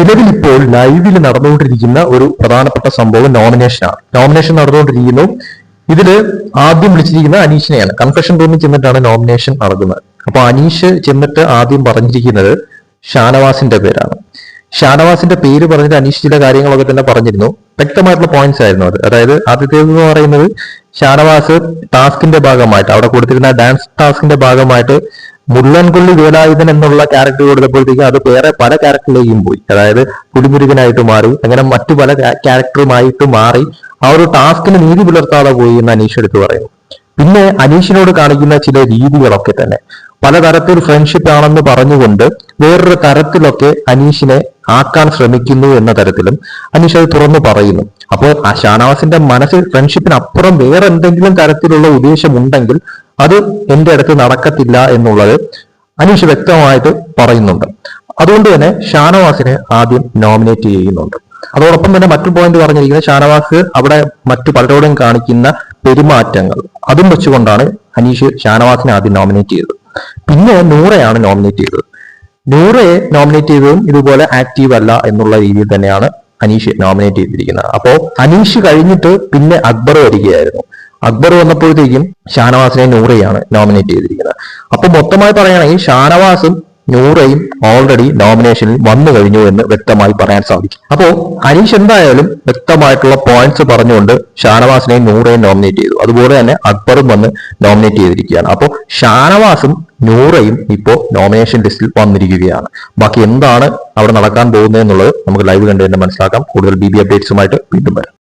നിലവിൽ ഇപ്പോൾ ലൈവിൽ നടന്നുകൊണ്ടിരിക്കുന്ന ഒരു പ്രധാനപ്പെട്ട സംഭവം നോമിനേഷനാണ്. നോമിനേഷൻ നടന്നുകൊണ്ടിരിക്കുന്നു. ഇതില് ആദ്യം വിളിച്ചിരിക്കുന്ന അനീഷിനെയാണ്. കൺഫെഷൻ റൂമിൽ ചെന്നിട്ടാണ് നോമിനേഷൻ നടക്കുന്നത്. അപ്പൊ അനീഷ് ചെന്നിട്ട് ആദ്യം പറഞ്ഞിരിക്കുന്നത് ഷാനവാസിന്റെ പേരാണ്. ഷാനവാസിന്റെ പേര് പറഞ്ഞിട്ട് അനീഷ് ചില കാര്യങ്ങളൊക്കെ തന്നെ പറഞ്ഞിരുന്നു. വ്യക്തമായിട്ടുള്ള പോയിന്റ്സ് ആയിരുന്നു അത്. അതായത് ആദ്യത്തേതെന്ന് പറയുന്നത് ഷാനവാസ് ടാസ്കിന്റെ ഭാഗമായിട്ട് അവിടെ കൊടുത്തിരുന്ന ഡാൻസ് ടാസ്കിന്റെ ഭാഗമായിട്ട് മുള്ളൻകൊള്ളി വേലായുധൻ എന്നുള്ള ക്യാരക്ടർ കൊടുത്തപ്പോഴത്തേക്കും അത് വേറെ പല ക്യാരക്ടറിലേക്കും പോയി. അതായത് പുലിമുരുകനായിട്ട് മാറി, അങ്ങനെ മറ്റു പല ക്യാരക്ടറുമായിട്ട് മാറി ആ ഒരു ടാസ്കിന് നീതി പുലർത്താതെ പോയി എന്ന് അനീഷ് എടുത്ത് പറയുന്നു. പിന്നെ അനീഷിനോട് കാണിക്കുന്ന ചില രീതികളൊക്കെ തന്നെ പലതരത്തിൽ ഫ്രണ്ട്ഷിപ്പ് ആണെന്ന് പറഞ്ഞുകൊണ്ട് വേറൊരു തരത്തിലൊക്കെ അനീഷിനെ ആക്കാൻ ശ്രമിക്കുന്നു എന്ന തരത്തിലും അനീഷ് അത് തുറന്നു പറയുന്നു. അപ്പോൾ ആ ഷാനവാസിന്റെ മനസ്സിൽ ഫ്രണ്ട്ഷിപ്പിന് അപ്പുറം വേറെ എന്തെങ്കിലും തരത്തിലുള്ള ഉദ്ദേശം ഉണ്ടെങ്കിൽ അത് എന്റെ അടുത്ത് നടക്കത്തില്ല എന്നുള്ളത് അനീഷ് വ്യക്തമായിട്ട് പറയുന്നുണ്ട്. അതുകൊണ്ട് തന്നെ ഷാനവാസിനെ ആദ്യം നോമിനേറ്റ് ചെയ്യുന്നുണ്ട്. അതോടൊപ്പം തന്നെ മറ്റു പോയിന്റ് പറഞ്ഞിരിക്കുന്നത് ഷാനവാസ് അവിടെ മറ്റു പലരോടും കാണിക്കുന്ന പെരുമാറ്റങ്ങൾ അതും വെച്ചുകൊണ്ടാണ് അനീഷ് ഷാനവാസിനെ ആദ്യം നോമിനേറ്റ് ചെയ്തത്. പിന്നെ നൂറയാണ് നോമിനേറ്റ് ചെയ്തത്. നൂറയെ നോമിനേറ്റ് ചെയ്തതും ഇതുപോലെ ആക്റ്റീവ് അല്ല എന്നുള്ള രീതിയിൽ തന്നെയാണ് അനീഷ് നോമിനേറ്റ് ചെയ്തിരിക്കുന്നത്. അപ്പോ അനീഷ് കഴിഞ്ഞിട്ട് പിന്നെ അക്ബർ വരികയായിരുന്നു. അക്ബർ വന്നപ്പോഴത്തേക്കും ഷാനവാസിനെ നൂറയാണ് നോമിനേറ്റ് ചെയ്തിരിക്കുന്നത്. അപ്പൊ മൊത്തമായി പറയുകയാണെങ്കിൽ ഷാനവാസും നൂറയും ഓൾറെഡി നോമിനേഷനിൽ വന്നു കഴിഞ്ഞു എന്ന് വ്യക്തമായി പറയാൻ സാധിക്കും. അപ്പോ അനീഷ് എന്തായാലും വ്യക്തമായിട്ടുള്ള പോയിന്റ്സ് പറഞ്ഞുകൊണ്ട് ഷാനവാസിനെയും നൂറയും നോമിനേറ്റ് ചെയ്തു. അതുപോലെ തന്നെ അക്ബറും വന്ന് നോമിനേറ്റ് ചെയ്തിരിക്കുകയാണ്. അപ്പോൾ ഷാനവാസും നൂറയും ഇപ്പോൾ നോമിനേഷൻ ലിസ്റ്റിൽ വന്നിരിക്കുകയാണ്. ബാക്കി എന്താണ് അവിടെ നടക്കാൻ പോകുന്നത് എന്നുള്ളത് നമുക്ക് ലൈവ് കണ്ടു തന്നെ മനസ്സിലാക്കാം. കൂടുതൽ BB അപ്ഡേറ്റ്സുമായിട്ട് വീണ്ടും വരാം.